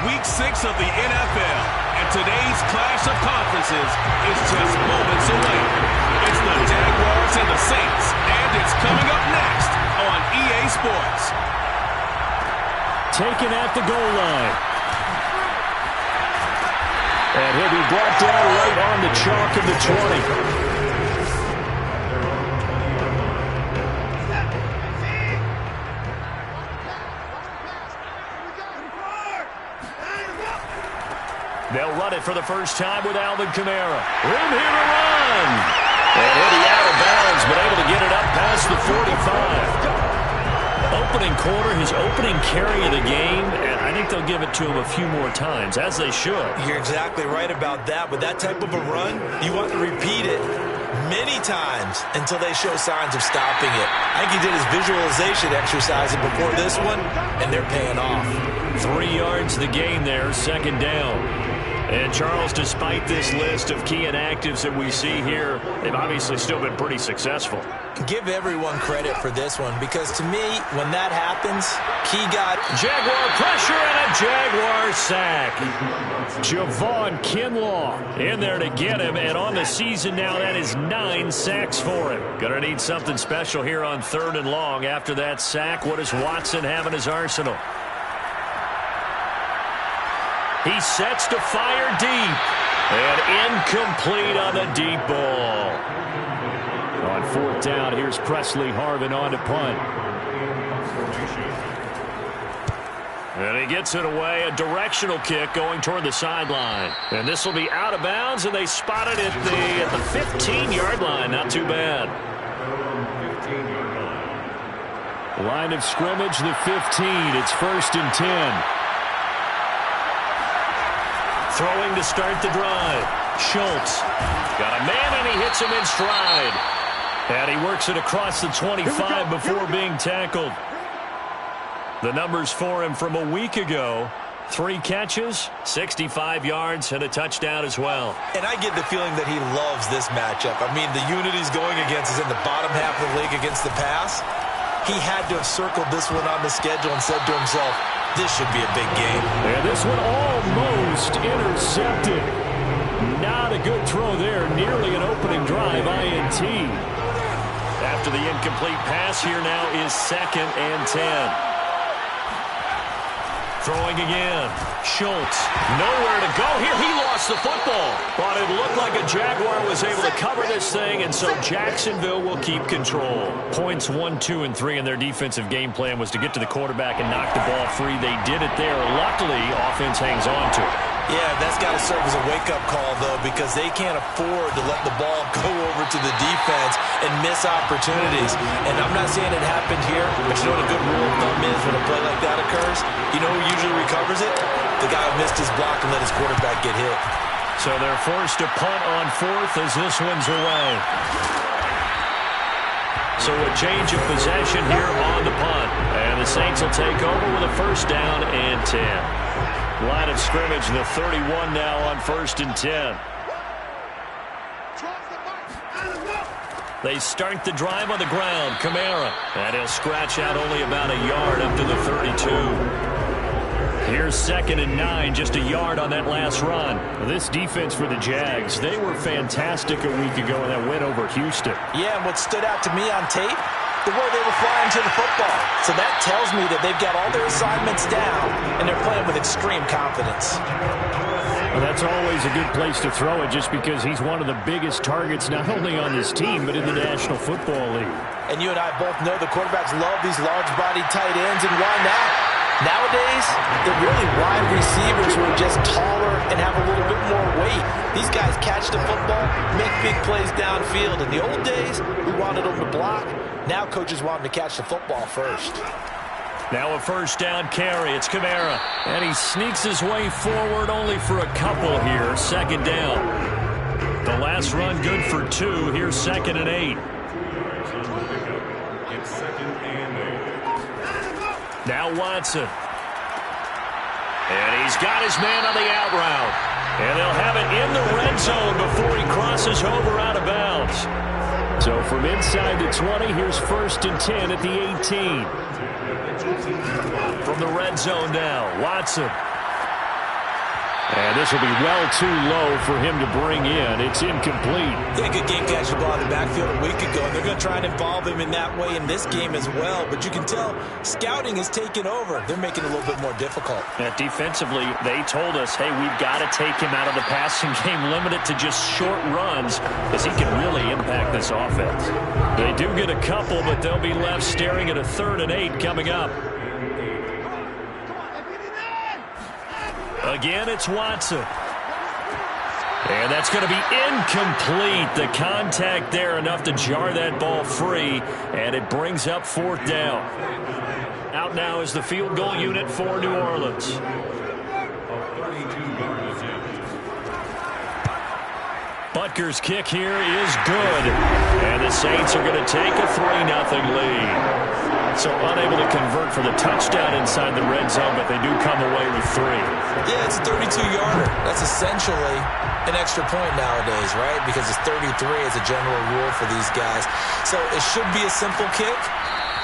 Week 6 of the NFL, and today's clash of conferences is just moments away. It's the Jaguars and the Saints, and it's coming up next on EA Sports. Taken at the goal line. And he'll be brought down right on the chalk of the 20. They'll run it for the first time with Alvin Kamara. Room here to run. And he'll be out of bounds, but able to get it up past the 45. Opening quarter, his opening carry of the game, and I think they'll give it to him a few more times, as they should. You're exactly right about that. With that type of a run, you want to repeat it many times until they show signs of stopping it. I think he did his visualization exercises before this one, and they're paying off. 3 yards the gain there, second down. And, Charles, despite this list of key inactives that we see here, they've obviously still been pretty successful. Give everyone credit for this one, because to me, when that happens, Key got Jaguar pressure and a Jaguar sack. Javon Kinlaw in there to get him, and on the season now, that is 9 sacks for him. Gonna need something special here on 3rd and long. After that sack, what does Watson have in his arsenal? He sets to fire deep. And incomplete on the deep ball. On 4th down, here's Presley Harvin on to punt. And he gets it away. A directional kick going toward the sideline. And this will be out of bounds, and they spot it at the 15-yard line. Not too bad. Line of scrimmage, the 15. It's 1st and 10. Throwing to start the drive. Schultz got a man, and he hits him in stride. And he works it across the 25 before being tackled. The numbers for him from a week ago: 3 catches, 65 yards, and a touchdown as well. And I get the feeling that he loves this matchup. I mean, the unit he's going against is in the bottom half of the league against the pass. He had to have circled this one on the schedule and said to himself, this should be a big game. And this one almost intercepted. Not a good throw there. Nearly an opening drive, INT. After the incomplete pass, here now is 2nd and 10. Throwing again. Schultz. Nowhere to go here. He lost the football. But it looked like a Jaguar was able to cover this thing, and so Jacksonville will keep control. Points 1, 2, and 3 in their defensive game plan was to get to the quarterback and knock the ball free. They did it there. Luckily, offense hangs on to it. Yeah, that's got to serve as a wake-up call, though, because they can't afford to let the ball go over to the defense and miss opportunities. And I'm not saying it happened here, but you know what a good rule of thumb is when a play like that occurs? You know who usually recovers it? The guy who missed his block and let his quarterback get hit. So they're forced to punt on 4th as this one's away. So a change of possession here on the punt. And the Saints will take over with a 1st down and 10. Line of scrimmage, the 31 now on 1st and 10. They start the drive on the ground. Kamara. And he'll scratch out only about a yard up to the 32. Here's 2nd and 9, just a yard on that last run. This defense for the Jags, they were fantastic a week ago in that win over Houston. Yeah, and what stood out to me on tape, the way they were flying to the football. So that tells me that they've got all their assignments down, and they're playing with extreme confidence. Well, that's always a good place to throw it, just because he's one of the biggest targets not only on this team, but in the National Football League. And you and I both know the quarterbacks love these large-bodied tight ends, and why not? Nowadays, they're really wide receivers who are just taller and have a little bit more weight. These guys catch the football, make big plays downfield. In the old days, we wanted them to block. Now coaches want them to catch the football first. Now a 1st down carry. It's Kamara. And he sneaks his way forward only for a couple here. 2nd down. The last run good for 2. Here's 2nd and 8. It's 2nd and 8. Now Watson. And he's got his man on the out route. And they'll have it in the red zone before he crosses over out of bounds. So from inside the 20, here's 1st and 10 at the 18. From the red zone now, Watson. And this will be well too low for him to bring in. It's incomplete. Yeah, good game catch the ball in the backfield a week ago. And they're going to try and involve him in that way in this game as well. But you can tell scouting is taking over. They're making it a little bit more difficult. Defensively, they told us, hey, we've got to take him out of the passing game, limit it to just short runs, because he can really impact this offense. They do get a couple, but they'll be left staring at a 3rd and 8 coming up. Again, it's Watson. And that's going to be incomplete. The contact there enough to jar that ball free, and it brings up 4th down. Out now is the field goal unit for New Orleans. Butker's kick here is good. And the Saints are going to take a 3-0 lead. So unable to convert for the touchdown inside the red zone, but they do come away with 3. Yeah, it's a 32-yarder. That's essentially an extra point nowadays, right? Because it's 33 as a general rule for these guys. So it should be a simple kick.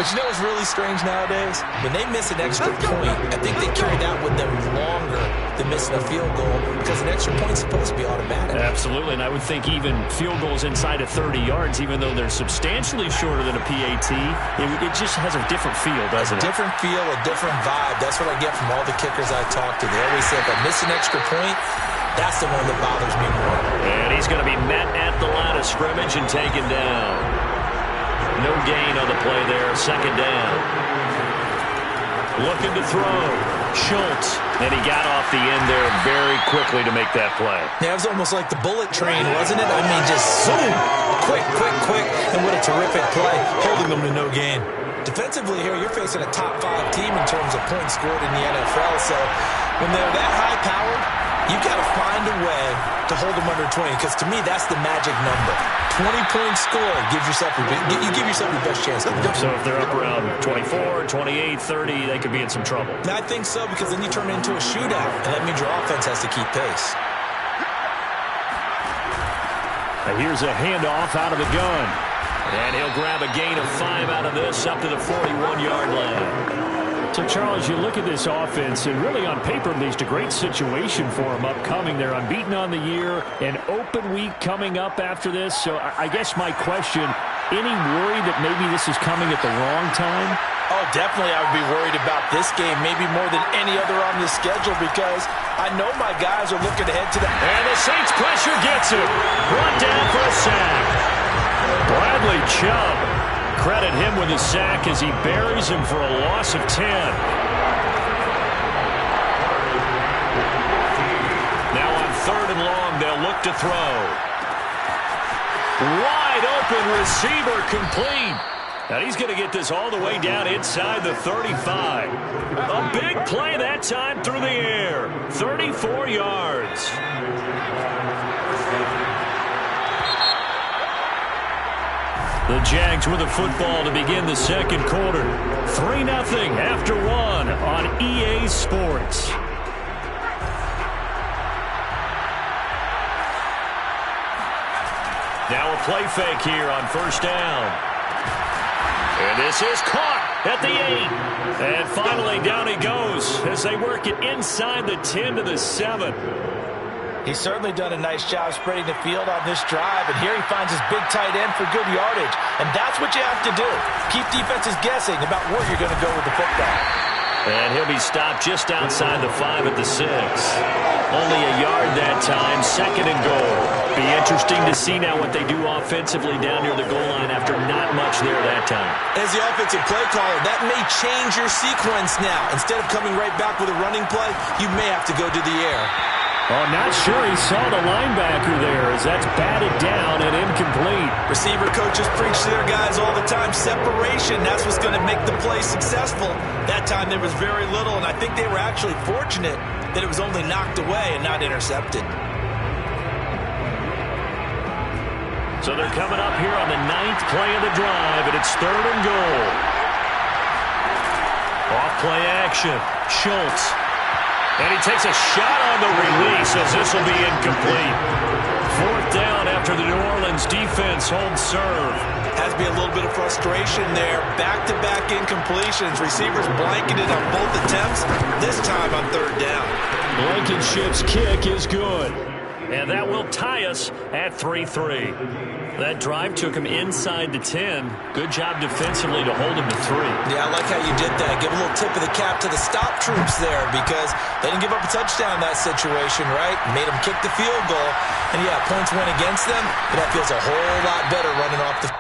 But you know what's really strange nowadays? When they miss an extra point, I think they carry that with them longer than missing a field goal because an extra point is supposed to be automatic. Absolutely, and I would think even field goals inside of 30 yards, even though they're substantially shorter than a PAT, it just has a different feel, doesn't it? A different feel, a different vibe. That's what I get from all the kickers I talk to. They always say if I miss an extra point, that's the one that bothers me more. And he's going to be met at the line of scrimmage and taken down. No gain on the play there, 2nd down. Looking to throw. Schultz. And he got off the end there very quickly to make that play. Yeah, it was almost like the bullet train, wasn't it? I mean, just zoom. Quick. And what a terrific play, holding them to no gain. Defensively here, you're facing a top 5 team in terms of points scored in the NFL. So when they're that high-powered, you've got to find a way to hold them under 20, because to me, that's the magic number. 20 points scored gives yourself you give yourself your best chance to win. So if they're up around 24, 28, 30, they could be in some trouble. I think so, because then you turn it into a shootout, and that means your offense has to keep pace. And here's a handoff out of the gun. And he'll grab a gain of 5 out of this up to the 41-yard line. So, Charles, you look at this offense, and really on paper, at least, a great situation for them upcoming. They're unbeaten on the year, an open week coming up after this. So I guess my question, any worry that maybe this is coming at the wrong time? Oh, definitely I would be worried about this game, maybe more than any other on this schedule, because I know my guys are looking ahead to the... And the Saints pressure gets him. Brought down for a sack. Bradley Chubb. Credit him with a sack as he buries him for a loss of 10. Now on 3rd and long, they'll look to throw. Wide open receiver complete. And he's going to get this all the way down inside the 35. A big play that time through the air. 34 yards. The Jags with the football to begin the 2nd quarter. 3-0 after 1 on EA Sports. Now a play fake here on 1st down. And this is caught at the 8. And finally down he goes as they work it inside the 10 to the 7. He's certainly done a nice job spreading the field on this drive, and here he finds his big tight end for good yardage. And that's what you have to do. Keep defenses guessing about where you're going to go with the football. And he'll be stopped just outside the 5 at the 6. Only a yard that time, 2nd and goal. Be interesting to see now what they do offensively down near the goal line after not much there that time. As the offensive play caller, that may change your sequence now. Instead of coming right back with a running play, you may have to go to the air. Oh, not sure he saw the linebacker there as that's batted down and incomplete. Receiver coaches preach to their guys all the time. Separation, that's what's going to make the play successful. That time there was very little, and I think they were actually fortunate that it was only knocked away and not intercepted. So they're coming up here on the 9th play of the drive, and it's 3rd and goal. Off play action. Schultz. And he takes a shot on the release as this will be incomplete. 4th down after the New Orleans defense holds serve. Has to be a little bit of frustration there. Back-to-back incompletions. Receivers blanketed on both attempts. This time on 3rd down. Blankenship's kick is good. And that will tie us at 3-3. That drive took him inside the 10. Good job defensively to hold him to 3. Yeah, I like how you did that. Give a little tip of the cap to the stop troops there because they didn't give up a touchdown in that situation, right? Made them kick the field goal. And, yeah, points went against them, but that feels a whole lot better running off the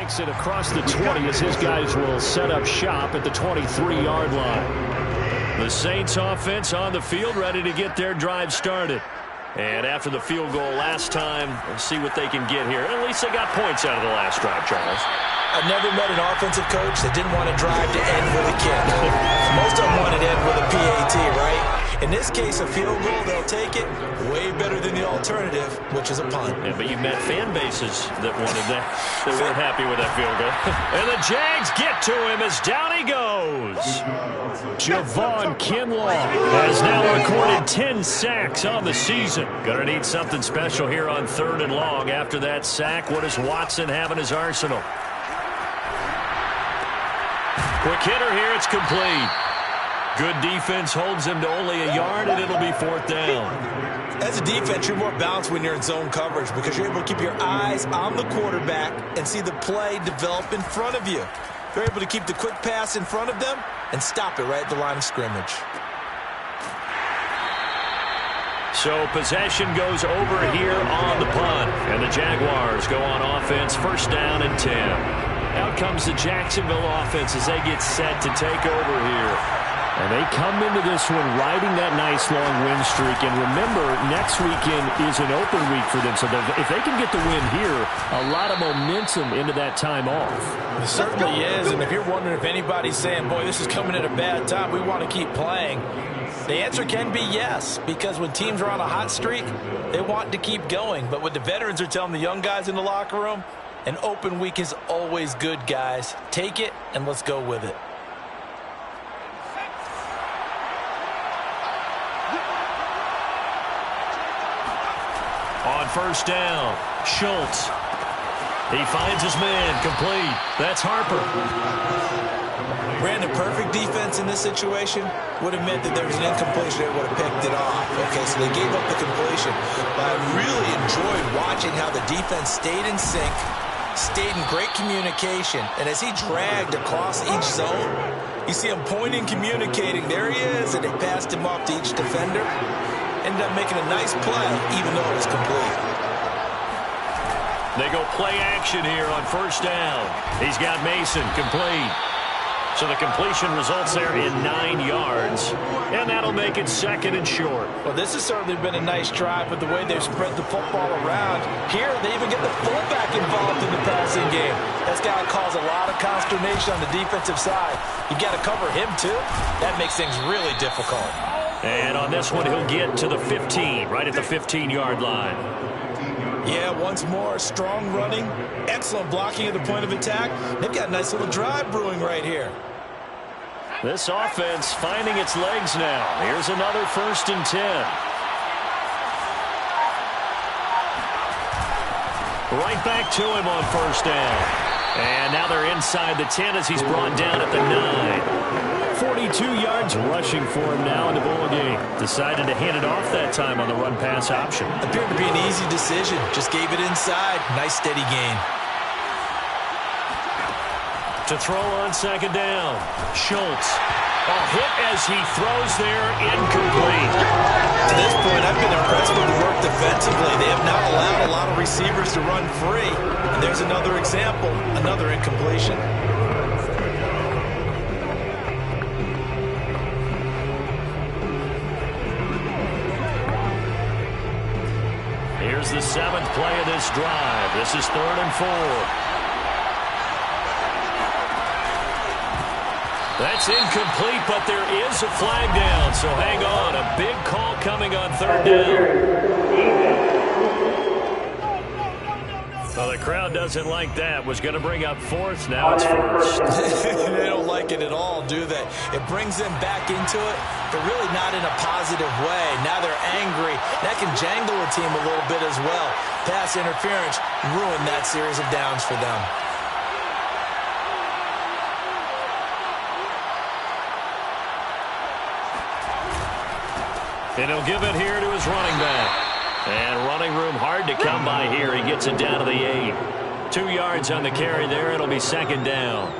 takes it across the 20 as his guys will set up shop at the 23-yard line. The Saints offense on the field, ready to get their drive started. And after the field goal last time, let's see what they can get here. At least they got points out of the last drive, Charles. I've never met an offensive coach that didn't want to drive to end with a kick. Most of them wanted to end with a PAT, right? In this case, a field goal, they'll take it. Way better than the alternative, which is a punt. Yeah, but you've met fan bases that wanted that. They weren't happy with that field goal. And the Jags get to him as down he goes. Javon Kinlaw has now recorded 10 sacks on the season. Gonna need something special here on 3rd and long. After that sack, what does Watson have in his arsenal? Quick hitter here, it's complete. Good defense holds him to only a yard, and it'll be 4th down. As a defense, you're more balanced when you're in zone coverage because you're able to keep your eyes on the quarterback and see the play develop in front of you. You're able to keep the quick pass in front of them and stop it right at the line of scrimmage. So possession goes over here on the punt, and the Jaguars go on offense, 1st down and 10. Out comes the Jacksonville offense as they get set to take over here. And they come into this one riding that nice long win streak. And remember, next weekend is an open week for them. So if they can get the win here, a lot of momentum into that time off. It certainly is. And if you're wondering if anybody's saying, boy, this is coming at a bad time, we want to keep playing, the answer can be yes. Because when teams are on a hot streak, they want to keep going. But what the veterans are telling the young guys in the locker room, an open week is always good, guys. Take it and let's go with it. On 1st down, Schultz. He finds his man, complete. That's Harper. Brandon, perfect defense in this situation would have meant that there was an incompletion that would have picked it off. Okay, so they gave up the completion. But I really enjoyed watching how the defense stayed in sync, stayed in great communication, and as he dragged across each zone, you see him pointing, communicating. There he is, and they passed him off to each defender. Ended up making a nice play, even though it was complete. They go play action here on 1st down. He's got Mason, complete. So the completion results there in 9 yards, and that'll make it 2nd and short. Well, this has certainly been a nice drive with the way they've spread the football around. Here, they even get the fullback involved in the passing game. That's got to cause a lot of consternation on the defensive side. You've got to cover him, too. That makes things really difficult. And on this one, he'll get to the 15, right at the 15-yard line. Yeah, once more, strong running, excellent blocking at the point of attack. They've got a nice little drive brewing right here. This offense finding its legs now. Here's another 1st and 10. Right back to him on 1st down. And now they're inside the 10 as he's brought down at the 9. 42 yards rushing for him now in the ball game. Decided to hand it off that time on the run-pass option. Appeared to be an easy decision. Just gave it inside. Nice steady gain. To throw on 2nd down. Schultz. A hit as he throws there, incomplete. To this point, I've been impressed with the work defensively. They have not allowed a lot of receivers to run free. And there's another example, another incompletion. Here's the 7th play of this drive. This is 3rd and 4. That's incomplete, but there is a flag down, so hang on. A big call coming on 3rd down. Well, the crowd doesn't like that. Was going to bring up 4th. Now it's 1st. They don't like it at all, do they? It brings them back into it, but really not in a positive way. Now they're angry. That can jangle a team a little bit as well. Pass interference ruined that series of downs for them. And he'll give it here to his running back. And running room hard to come by here. He gets it down to the 8. 2 yards on the carry there. It'll be 2nd down.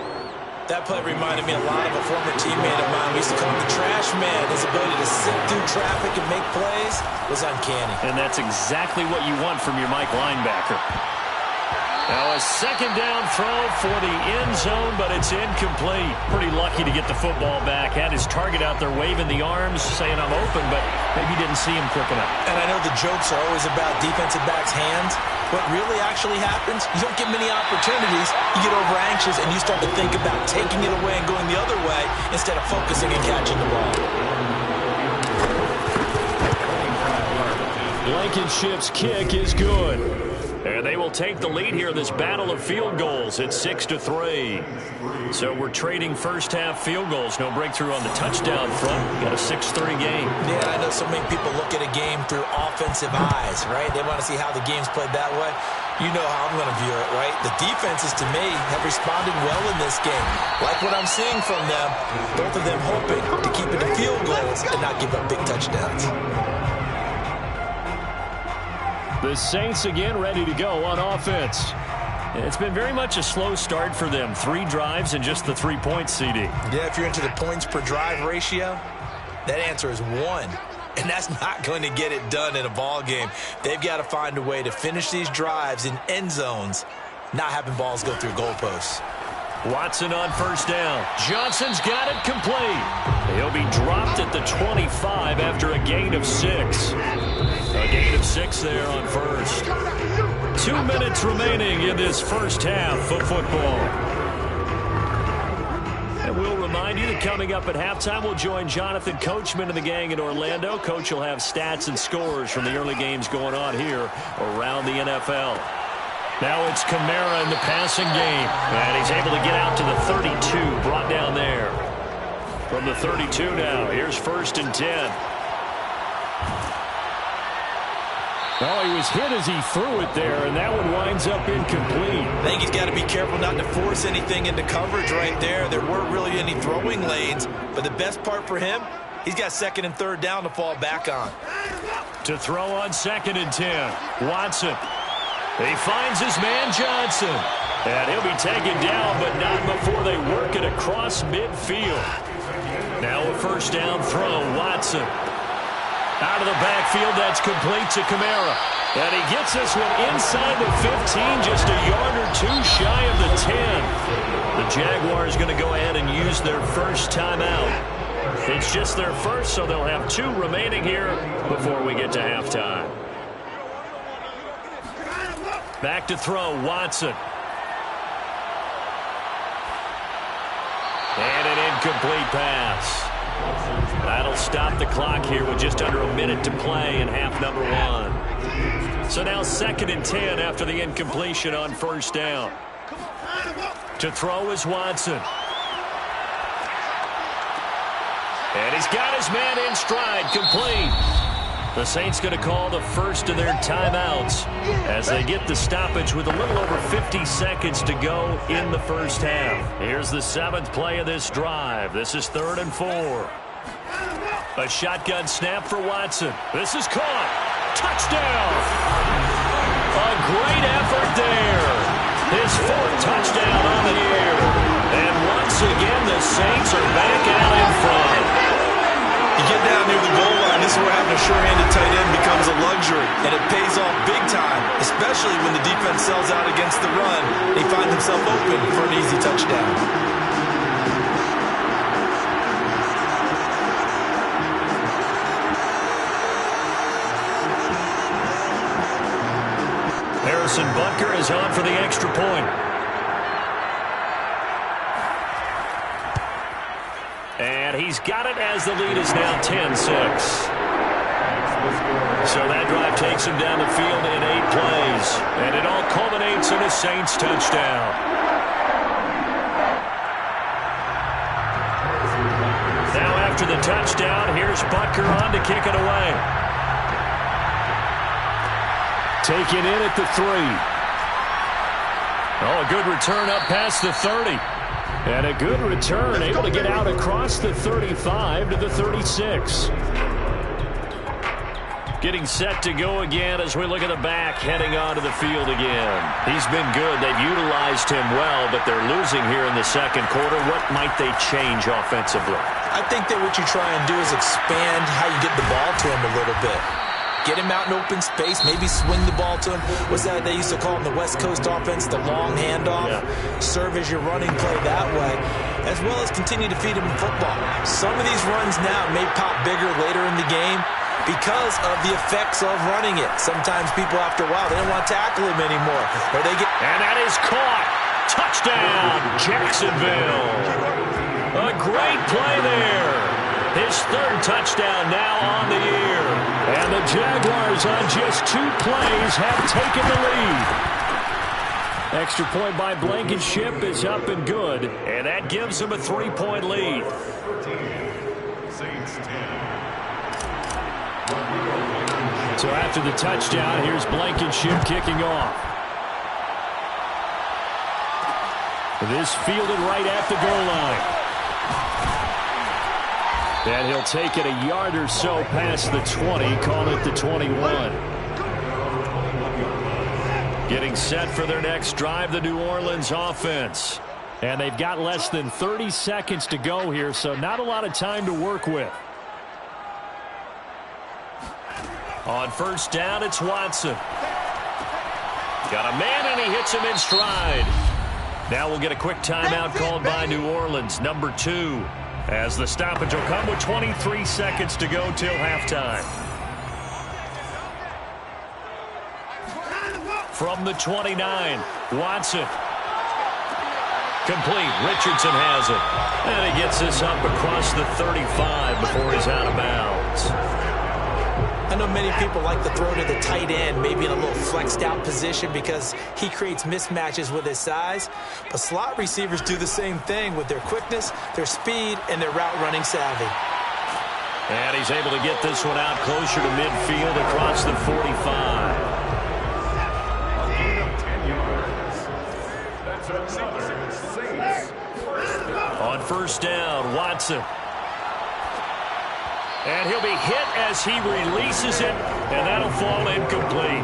That play reminded me a lot of a former teammate of mine. We used to call him the trash man. His ability to sift through traffic and make plays was uncanny. And that's exactly what you want from your Mike linebacker. Now a second down throw for the end zone, but it's incomplete. Pretty lucky to get the football back. Had his target out there waving the arms, saying I'm open, but maybe didn't see him quick enough. And I know the jokes are always about defensive backs' hands. What really actually happens, you don't get many opportunities. You get over anxious and you start to think about taking it away and going the other way instead of focusing and catching the ball. Blankenship's kick is good. And they will take the lead here in this battle of field goals at 6-3. So we're trading first-half field goals. No breakthrough on the touchdown front. Got a 6-3 game. Yeah, I know so many people look at a game through offensive eyes, right? They want to see how the game's played that way. You know how I'm going to view it, right? The defenses, to me, have responded well in this game. Like what I'm seeing from them, both of them hoping to keep it to field goals and not give up big touchdowns. The Saints again ready to go on offense. It's been very much a slow start for them. 3 drives and just the 3 points, CD. Yeah, if you're into the points per drive ratio, that answer is 1. And that's not going to get it done in a ball game. They've got to find a way to finish these drives in end zones, not having balls go through goalposts. Watson on first down. Johnson's got it complete. He'll be dropped at the 25 after a gain of 6. A gain of 6 there on first. 2 minutes remaining in this first half of football. And we'll remind you that coming up at halftime, we'll join Jonathan Coachman and the gang in Orlando. Coach will have stats and scores from the early games going on here around the NFL. Now it's Kamara in the passing game. And he's able to get out to the 32, brought down there. From the 32 now, here's 1st and 10. Oh, he was hit as he threw it there, and that one winds up incomplete. I think he's got to be careful not to force anything into coverage right there. There weren't really any throwing lanes, but the best part for him, he's got 2nd and 3rd down to fall back on. To throw on 2nd and 10, Watson. He finds his man Johnson. And he'll be taken down, but not before they work it across midfield. Now a 1st down throw, Watson. Out of the backfield, that's complete to Kamara. And he gets this one inside the 15, just a yard or 2 shy of the 10. The Jaguars going to go ahead and use their first timeout. It's just their first, so they'll have 2 remaining here before we get to halftime. Back to throw, Watson. And an incomplete pass. That'll stop the clock here with just under a minute to play in half number 1. So now 2nd and 10 after the incompletion on 1st down. To throw is Watson. And he's got his man in stride, complete. The Saints going to call the first of their timeouts as they get the stoppage with a little over 50 seconds to go in the first half. Here's the 7th play of this drive. This is 3rd and 4. A shotgun snap for Watson. This is caught. Touchdown. A great effort there. His 4th touchdown on the year. And once again, the Saints are back out in front. You get down near the goal line, this is where having a sure-handed tight end becomes a luxury, and it pays off big time, especially when the defense sells out against the run. They find themselves open for an easy touchdown. Harrison Butker is on for the extra point. And he's got it as the lead is now 10-6. So that drive takes him down the field in 8 plays. And it all culminates in a Saints touchdown. Now after the touchdown, here's Butker on to kick it away. Taken in at the 3. Oh, a good return up past the 30. And a good return, able to get out across the 35 to the 36. Getting set to go again as we look at the back, heading onto the field again. He's been good. They've utilized him well, but they're losing here in the 2nd quarter. What might they change offensively? I think that what you try and do is expand how you get the ball to him a little bit. get him out in open space, maybe swing the ball to him. What's that they used to call in the West Coast offense, the long handoff? Yeah. Serve as your running play that way, as well as continue to feed him in football. Some of these runs now may pop bigger later in the game because of the effects of running it. Sometimes people, after a while, they don't want to tackle him anymore. Or they get... And that is caught. Touchdown, Jacksonville. A great play there. His third touchdown now on the year. And the Jaguars on just 2 plays have taken the lead. Extra point by Blankenship is up and good. And that gives him a 3-point lead. So after the touchdown, here's Blankenship kicking off. This fielded right at the goal line. And he'll take it a yard or so past the 20, call it the 21. Getting set for their next drive, the New Orleans offense. And they've got less than 30 seconds to go here, so not a lot of time to work with. On first down, it's Watson. Got a man, and he hits him in stride. Now we'll get a quick timeout called by New Orleans, number 2. As the stoppage will come with 23 seconds to go till halftime. From the 29, Watson. Complete. Richardson has it. And he gets this up across the 35 before he's out of bounds. I know many people like to throw to the tight end, maybe in a little flexed out position because he creates mismatches with his size. But slot receivers do the same thing with their quickness, their speed, and their route running savvy. And he's able to get this one out closer to midfield across the 45. On first down, Watson. And he'll be hit as he releases it, and that'll fall incomplete.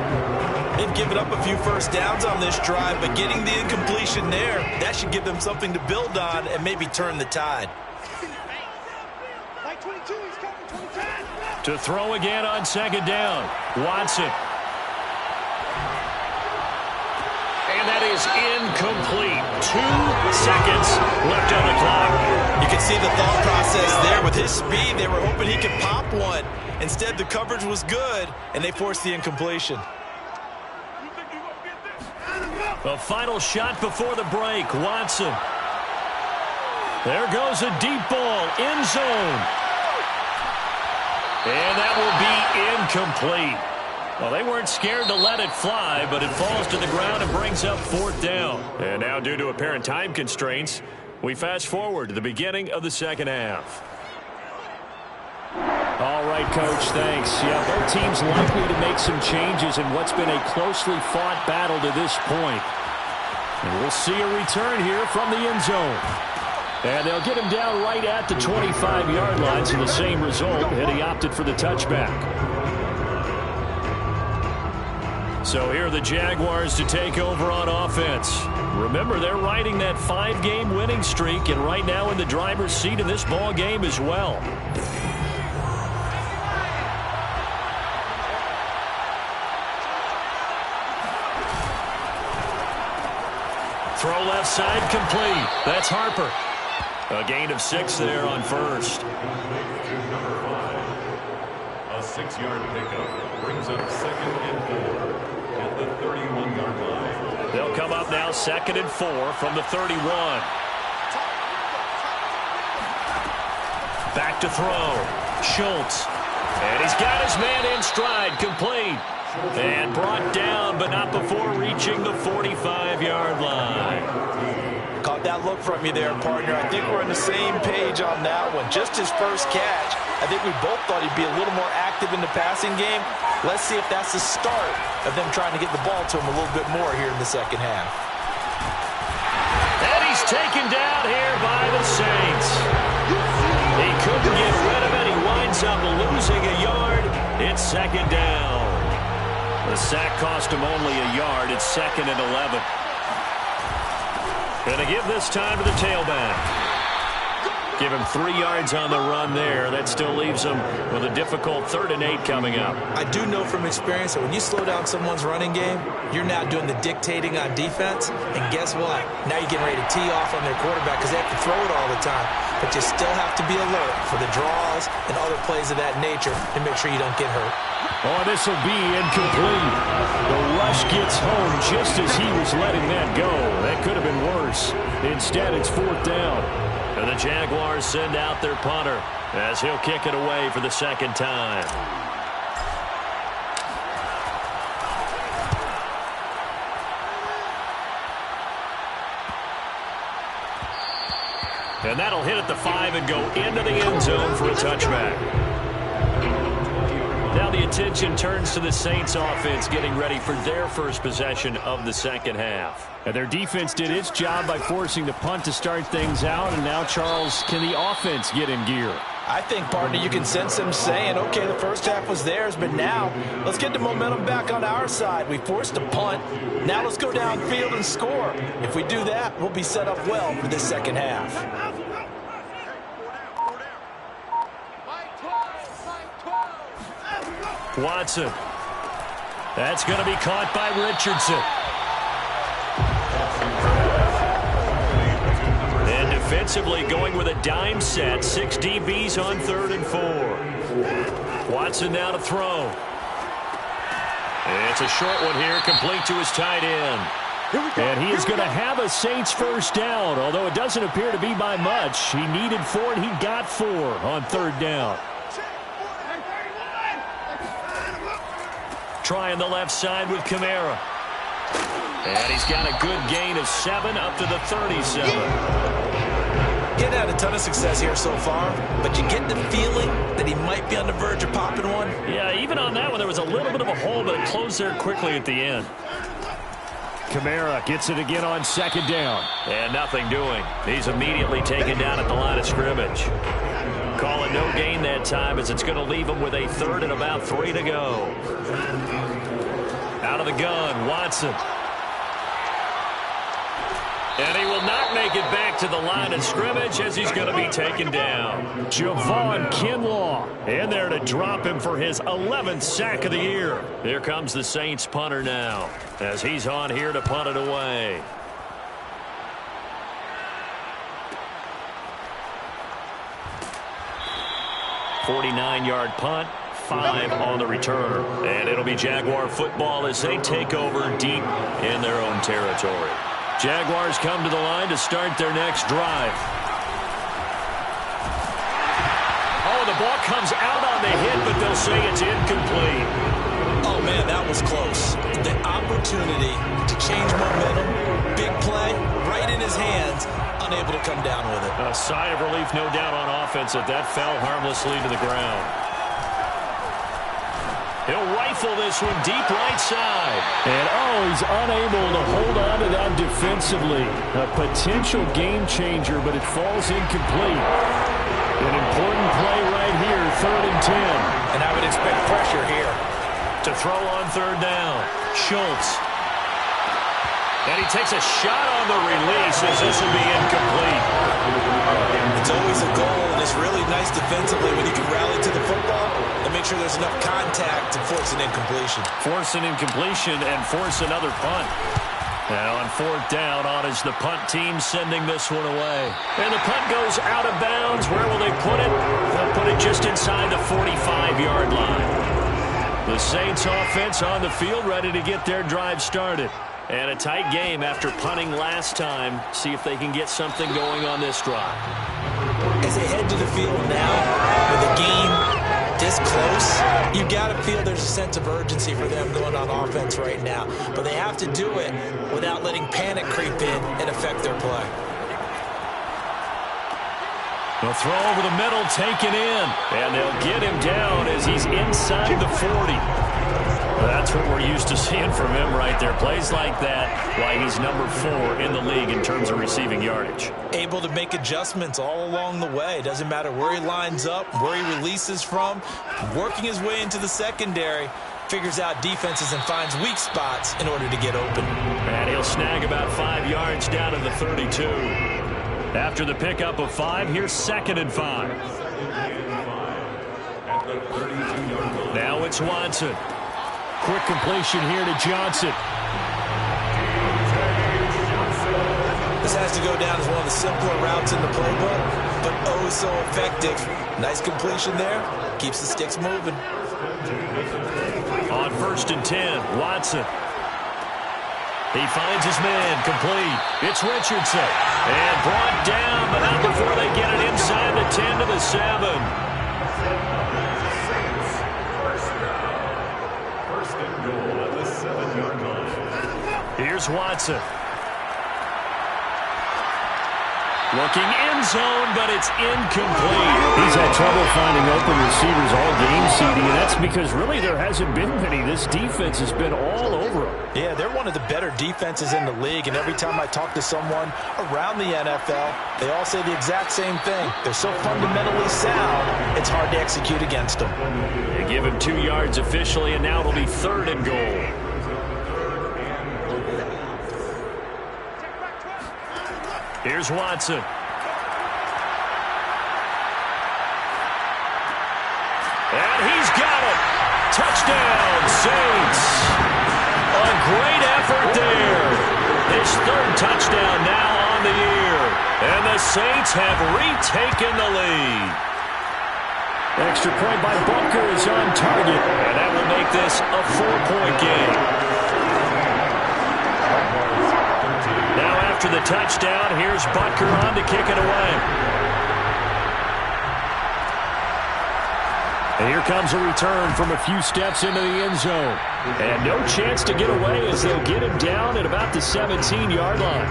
They've given up a few first downs on this drive, but getting the incompletion there, that should give them something to build on and maybe turn the tide. To throw again on second down, Watson. And that is incomplete. 2 seconds left on the clock. You can see the thought process there. With his speed, they were hoping he could pop one. Instead, the coverage was good, and they forced the incompletion. A final shot before the break, Watson. There goes a deep ball, end zone. And that will be incomplete. Well, they weren't scared to let it fly, but it falls to the ground and brings up 4th down. And now, due to apparent time constraints, we fast forward to the beginning of the second half. All right, Coach, thanks. Yeah, both teams likely to make some changes in what's been a closely fought battle to this point. And we'll see a return here from the end zone. And they'll get him down right at the 25-yard line, so the same result, and he opted for the touchback. So here are the Jaguars to take over on offense. Remember, they're riding that 5-game winning streak, and right now in the driver's seat in this ball game as well. Throw left side complete. That's Harper. A gain of 6 there on first. A 6-yard pickup brings up 2nd and 4 at the 31-yard line. They'll come up now 2nd and 4 from the 31. Back to throw. Schultz. And he's got his man in stride. Complete. And brought down, but not before reaching the 45-yard line. Caught that look from you there, partner. I think we're on the same page on that one. Just his first catch. I think we both thought he'd be a little more active in the passing game. Let's see if that's the start of them trying to get the ball to him a little bit more here in the second half. And he's taken down here by the Saints. He couldn't get rid of it. He winds up losing a yard. It's 2nd down. The sack cost him only a yard. It's 2nd and 11. Going to give this time to the tailback. Give him 3 yards on the run there. That still leaves him with a difficult 3rd and 8 coming up. I do know from experience that when you slow down someone's running game, you're now doing the dictating on defense. And guess what? Now you're getting ready to tee off on their quarterback because they have to throw it all the time. But you still have to be alert for the draws and other plays of that nature to make sure you don't get hurt. Oh, this will be incomplete. The rush gets home just as he was letting that go. That could have been worse. Instead, it's 4th down. And the Jaguars send out their punter as he'll kick it away for the 2nd time. And that'll hit at the 5 and go into the end zone for a touchback. Now the attention turns to the Saints offense getting ready for their first possession of the 2nd half. And their defense did its job by forcing the punt to start things out. And now, Charles, can the offense get in gear? I think, partner, you can sense them saying, okay, the first half was theirs, but now let's get the momentum back on our side. We forced a punt. Now let's go downfield and score. If we do that, we'll be set up well for this 2nd half. Watson. That's going to be caught by Richardson. And defensively going with a dime set. 6 DBs on 3rd and 4. Watson now to throw. It's a short one here, complete to his tight end. And he is going to have a Saints first down, although it doesn't appear to be by much. He needed 4 and he got 4 on 3rd down. Trying the left side with Kamara. And he's got a good gain of 7 up to the 37. Getting had a ton of success here so far, but you get the feeling that he might be on the verge of popping one. Yeah, even on that one, there was a little bit of a hole, but it closed there quickly at the end. Kamara gets it again on 2nd down. And nothing doing. He's immediately taken down at the line of scrimmage. Call it no gain that time as it's going to leave him with a 3rd and about 3 to go. Out of the gun, Watson. And he will not make it back to the line of scrimmage as he's going to be taken down. Javon Kinlaw in there to drop him for his 11th sack of the year. Here comes the Saints punter now as he's on here to punt it away. .49-yard punt, 5 on the returner. And it'll be Jaguar football as they take over deep in their own territory. Jaguars come to the line to start their next drive. Oh, the ball comes out on the hit, but they'll say it's incomplete. Oh, man, that was close. The opportunity to change momentum, big play, right in his hands, unable to come down with it. A sigh of relief, no doubt, on offense that fell harmlessly to the ground. He'll rifle this one deep right side. And, he's unable to hold on to that defensively. A potential game changer, but it falls incomplete. An important play right here, 3rd and 10. And I would expect pressure here. To throw on 3rd down, Schultz. And he takes a shot on the release as this will be incomplete. It's always a goal, and it's really nice defensively when you can rally to the football and make sure there's enough contact to force an incompletion. Force an incompletion and force another punt. Now on 4th down, on is the punt team sending this one away. And the punt goes out of bounds. Where will they put it? They'll put it just inside the 45-yard line. The Saints offense on the field ready to get their drive started. And a tight game after punting last time. See if they can get something going on this drive. As they head to the field now, with the game this close, you got to feel there's a sense of urgency for them going on offense right now. But they have to do it without letting panic creep in and affect their play. They'll throw over the middle, taken in. And they'll get him down as he's inside the 40. That's what we're used to seeing from him right there. Plays like that, why he's number 4 in the league in terms of receiving yardage. Able to make adjustments all along the way. Doesn't matter where he lines up, where he releases from. Working his way into the secondary, figures out defenses and finds weak spots in order to get open. And he'll snag about 5 yards down to the 32. After the pickup of 5, here's 2nd and 5. Now it's Watson. Quick completion here to Johnson. This has to go down as one of the simpler routes in the playbook, but oh so effective. Nice completion there. Keeps the sticks moving. On 1st and 10, Watson. He finds his man, complete. It's Richardson. And brought down, but not before they get it inside the 10 to the 7. First and goal at the 7-yard line. Here's Watson. Looking end zone, but it's incomplete. He's had trouble finding open receivers all game, CD, and that's because really there hasn't been many. This defense has been all over him. Yeah, they're one of the better defenses in the league, and every time I talk to someone around the NFL, they all say the exact same thing. They're so fundamentally sound, it's hard to execute against them. They give him 2 yards officially, and now it'll be 3rd and goal. Here's Watson. And he's got it. Touchdown, Saints. A great effort there. His 3rd touchdown now on the year. And the Saints have retaken the lead. Extra point by Butker is on target. And that will make this a 4-point game. After the touchdown, here's Butker on to kick it away. And here comes a return from a few steps into the end zone. And no chance to get away as they'll get him down at about the 17-yard line.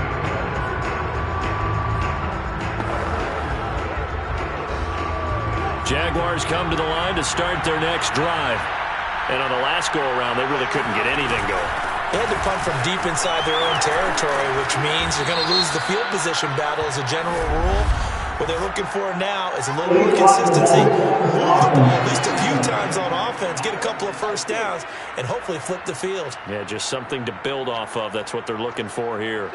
Jaguars come to the line to start their next drive. And on the last go-around, they really couldn't get anything going. They had to punt from deep inside their own territory, which means you're going to lose the field position battle as a general rule. What they're looking for now is a little more consistency. Move the ball at least a few times on offense, get a couple of first downs, and hopefully flip the field. Yeah, just something to build off of. That's what they're looking for here.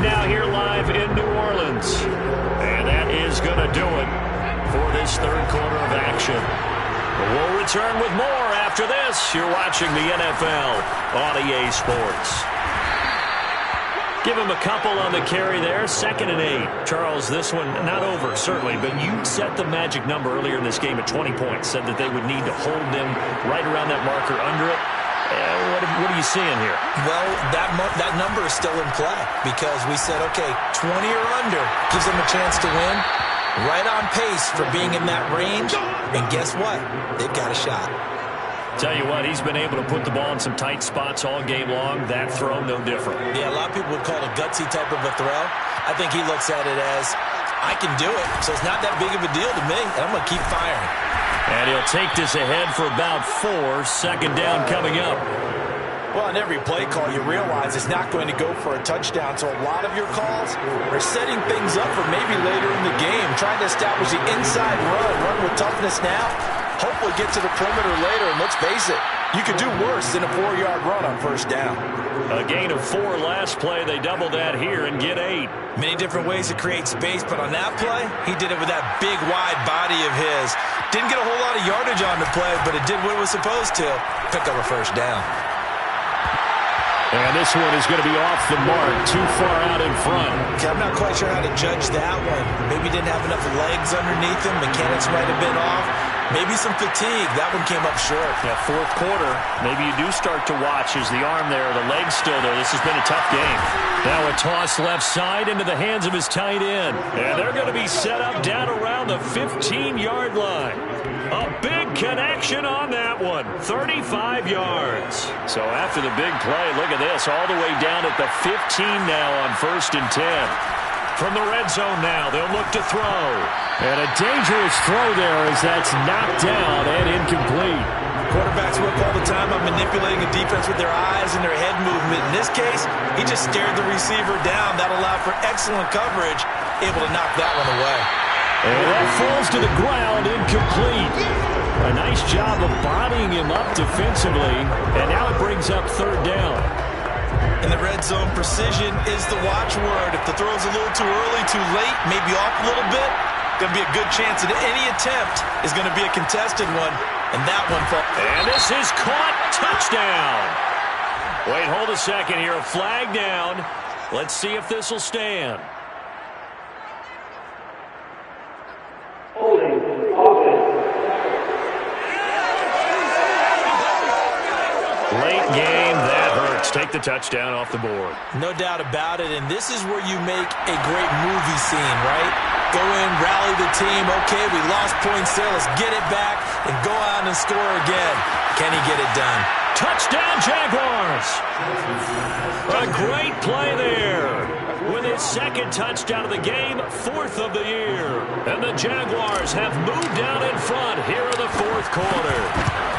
Now here live in New Orleans. And that is going to do it for this 3rd quarter of action. We'll return with more after this. You're watching the NFL on EA Sports. Give him a couple on the carry there. 2nd and 8. Charles, this one not over, certainly, but you set the magic number earlier in this game at 20 points. Said that they would need to hold them right around that marker under it. What are you seeing here? Well, that number is still in play because we said, okay, 20 or under gives them a chance to win. Right on pace for being in that range. And guess what? They've got a shot. Tell you what, he's been able to put the ball in some tight spots all game long. That throw, no different. Yeah, a lot of people would call it a gutsy type of a throw. I think he looks at it as, I can do it, so it's not that big of a deal to me, and I'm going to keep firing. And he'll take this ahead for about 4. 2nd down coming up. Well, in every play call, you realize it's not going to go for a touchdown. So a lot of your calls are setting things up for maybe later in the game, trying to establish the inside run with toughness now. Hopefully get to the perimeter later, and let's face it, you could do worse than a 4-yard run on 1st down. A gain of 4 last play. They double that here and get 8. Many different ways to create space, but on that play, he did it with that big, wide body of his. Didn't get a whole lot of yardage on the play, but it did what it was supposed to. Pick up a 1st down. And this one is going to be off the mark, too far out in front. Okay, I'm not quite sure how to judge that one. Maybe didn't have enough legs underneath him. Mechanics might have been off. Maybe some fatigue. That one came up short. Yeah, 4th quarter. Maybe you do start to watch. Is the arm there, the leg's still there. This has been a tough game. Now a toss left side into the hands of his tight end. And they're going to be set up down around the 15-yard line. A big connection on that one. 35 yards. So after the big play, look at this. All the way down at the 15 now on 1st and 10. From the red zone now, they'll look to throw. And a dangerous throw there as that's knocked down and incomplete. Quarterbacks work all the time on manipulating a defense with their eyes and their head movement. In this case, he just stared the receiver down. That allowed for excellent coverage, able to knock that one away. And that falls to the ground, incomplete. A nice job of bodying him up defensively, and now it brings up third down. In the red zone, precision is the watchword. If the throw's a little too early, too late, maybe off a little bit, going to be a good chance that any attempt is going to be a contested one, and that one falls. And this is caught. Touchdown. Wait, hold a second here. A flag down. Let's see if this will stand. Late game, that hurts. Take the touchdown off the board. No doubt about it, and this is where you make a great movie scene, right? Go in, rally the team. Okay, we lost points there. Let's get it back and go out and score again. Can he get it done? Touchdown, Jaguars! A great play there. With his second touchdown of the game, fourth of the year. And the Jaguars have moved down in front here in the fourth quarter.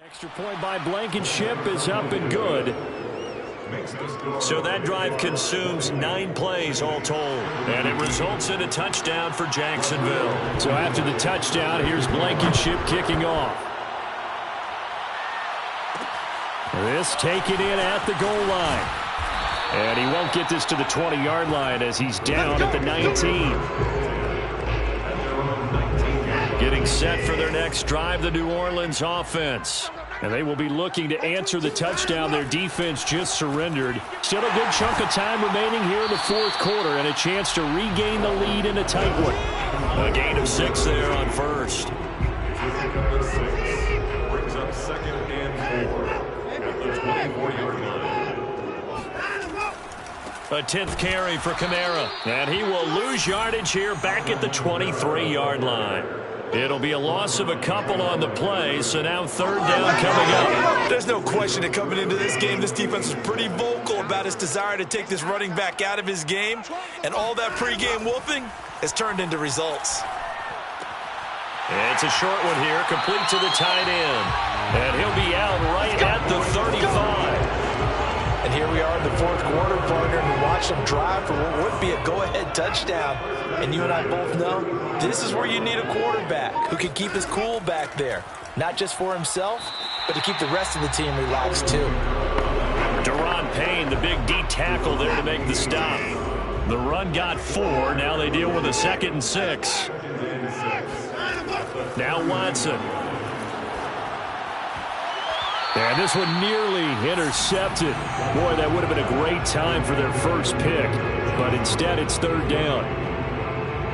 Extra point by Blankenship is up and good. So that drive consumes 9 plays all told. And it results in a touchdown for Jacksonville. So after the touchdown, here's Blankenship kicking off. This taken in at the goal line. And he won't get this to the 20-yard line as he's down at the 19. Getting set for their next drive, the New Orleans offense. And they will be looking to answer the touchdown their defense just surrendered. Still a good chunk of time remaining here in the fourth quarter and a chance to regain the lead in a tight one. A gain of 6 there on first. Brings up second and 4 at the 24-yard line. A 10th carry for Kamara. And he will lose yardage here back at the 23-yard line. It'll be a loss of a couple on the play, so now third down coming up. There's no question that coming into this game, this defense is pretty vocal about its desire to take this running back out of his game, and all that pregame whooping has turned into results. It's a short one here, complete to the tight end. And he'll be out right at the 35. And here we are in the fourth quarter, partner, and watch them drive for what would be a go-ahead touchdown. And you and I both know this is where you need a quarterback who can keep his cool back there. Not just for himself, but to keep the rest of the team relaxed too. Daron Payne, the big D tackle there to make the stop. The run got 4. Now they deal with a 2nd and 6. Now Watson. And this one nearly intercepted. Boy, that would have been a great time for their first pick. But instead, it's third down.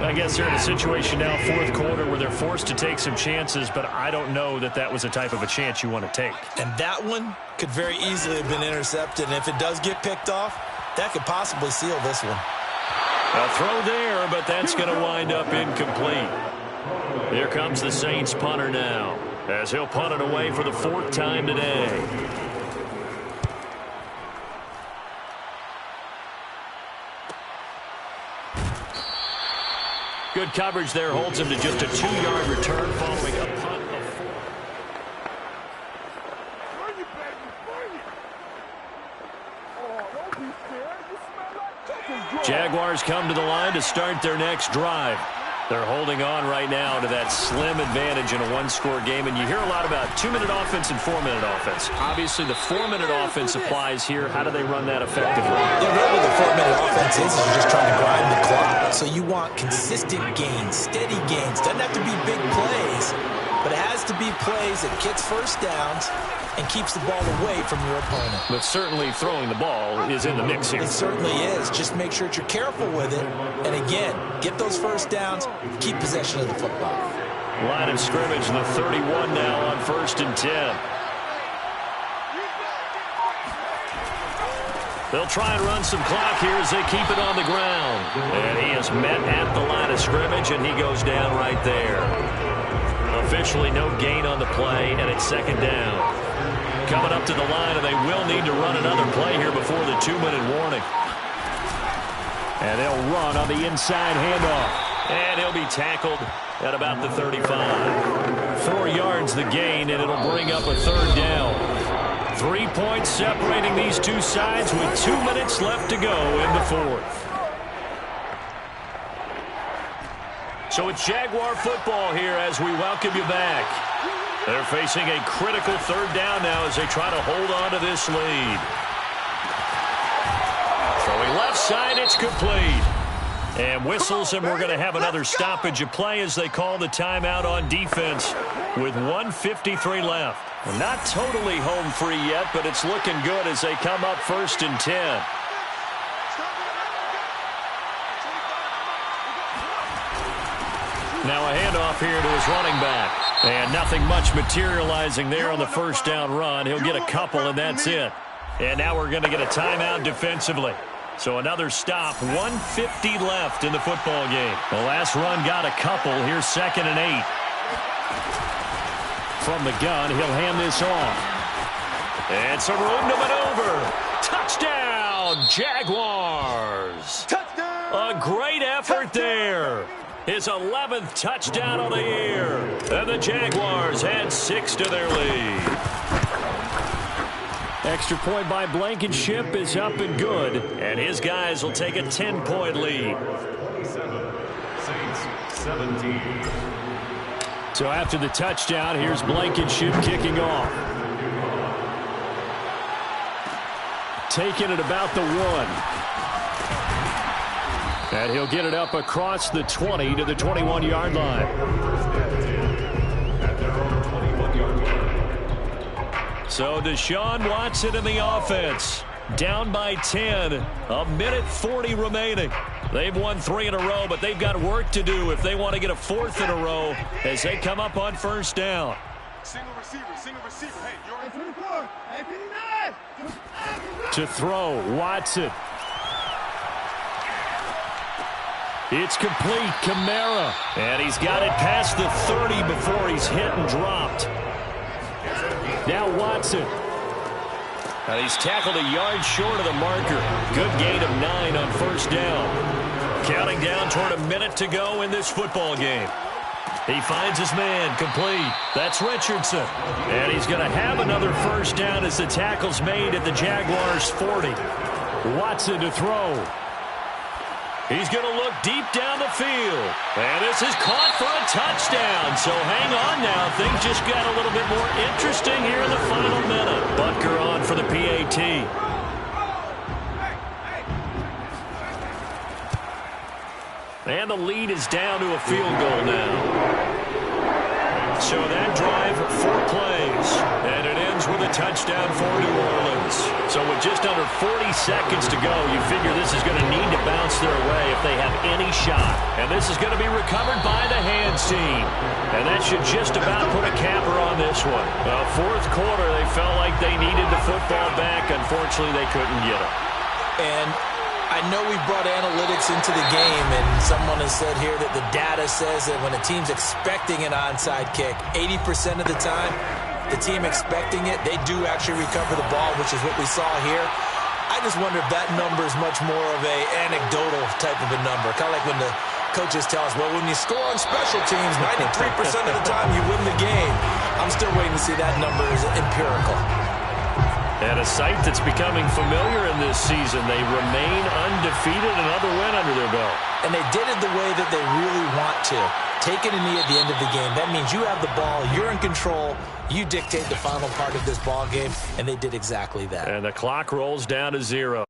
I guess they're in a situation now, fourth quarter, where they're forced to take some chances, but I don't know that that was the type of a chance you want to take. And that one could very easily have been intercepted. And if it does get picked off, that could possibly seal this one. A throw there, but that's going to wind up incomplete. Here comes the Saints punter now, as he'll punt it away for the 4th time today. Good coverage there, holds him to just a 2-yard return following a punt of 4. Jaguars come to the line to start their next drive. They're holding on right now to that slim advantage in a 1-score game, and you hear a lot about 2-minute offense and 4-minute offense. Obviously, the 4-minute offense applies here. How do they run that effectively? Yeah, really the 4-minute offense is you're just trying to grind the clock. So you want consistent gains, steady gains. Doesn't have to be big plays, but it has to be plays that gets first downs and keeps the ball away from your opponent. But certainly throwing the ball is in the mix here. It certainly is. Just make sure that you're careful with it. And again, get those first downs, keep possession of the football. Line of scrimmage, the 31 now on 1st and 10. They'll try and run some clock here as they keep it on the ground. And he is met at the line of scrimmage, and he goes down right there. Officially no gain on the play, and it's 2nd down. Coming up to the line, and they will need to run another play here before the 2-minute warning. And they'll run on the inside handoff. And he'll be tackled at about the 35. 4 yards the gain, and it'll bring up a 3rd down. 3 points separating these two sides with 2 minutes left to go in the 4th. So it's Jaguar football here as we welcome you back. They're facing a critical 3rd down now as they try to hold on to this lead. Throwing left side, it's complete. And whistles, and we're going to have another stoppage of play as they call the timeout on defense with 1:53 left. Well, not totally home free yet, but it's looking good as they come up 1st and 10. Now a handoff here to his running back. And nothing much materializing there on the 1st down run. He'll get a couple, and that's it. And now we're going to get a timeout defensively. So another stop, 1:50 left in the football game. The last run got a couple. Here's 2nd and 8. From the gun, he'll hand this off. And some room to maneuver. Touchdown, Jaguars. A great effort there. His 11th touchdown of the year. And the Jaguars add 6 to their lead. Extra point by Blankenship is up and good. And his guys will take a 10-point lead. 17. So after the touchdown, here's Blankenship kicking off. Taking it about the 1. And he'll get it up across the 20 to the 21-yard line. So Deshaun Watson in the offense. Down by 10. A minute 40 remaining. They've won 3 in a row, but they've got work to do if they want to get a 4th in a row as they come up on 1st down. Single receiver. Hey, you're To throw, Watson. It's complete, Kamara. And he's got it past the 30 before he's hit and dropped. Now Watson. And he's tackled a yard short of the marker. Good gain of 9 on 1st down. Counting down toward a minute to go in this football game. He finds his man, complete. That's Richardson. And he's going to have another 1st down as the tackle's made at the Jaguars' 40. Watson to throw. He's going to look deep down the field. And this is caught for a touchdown. So hang on now. Things just got a little bit more interesting here in the final minute. Butker on for the PAT. And the lead is down to a field goal now. So that drive, 4 plays. And it ends with a touchdown for New Orleans. So with just under 40 seconds to go, you figure this is going to need to bounce their way if they have any shot. And this is going to be recovered by the Hands team. And that should just about put a capper on this one. 4th quarter, they felt like they needed the football back. Unfortunately, they couldn't get it. And I know we brought analytics into the game, and someone has said here that the data says that when a team's expecting an onside kick, 80% of the time, the team expecting it, they do actually recover the ball, which is what we saw here. I just wonder if that number is much more of a anecdotal type of a number. Kind of like when the coaches tell us, well, when you score on special teams, 93% of the time you win the game. I'm still waiting to see that number is empirical. And a sight that's becoming familiar in this season. They remain undefeated, another win under their belt. And they did it the way that they really want to. Taking a knee at the end of the game. That means you have the ball, you're in control, you dictate the final part of this ball game, and they did exactly that. And the clock rolls down to 0.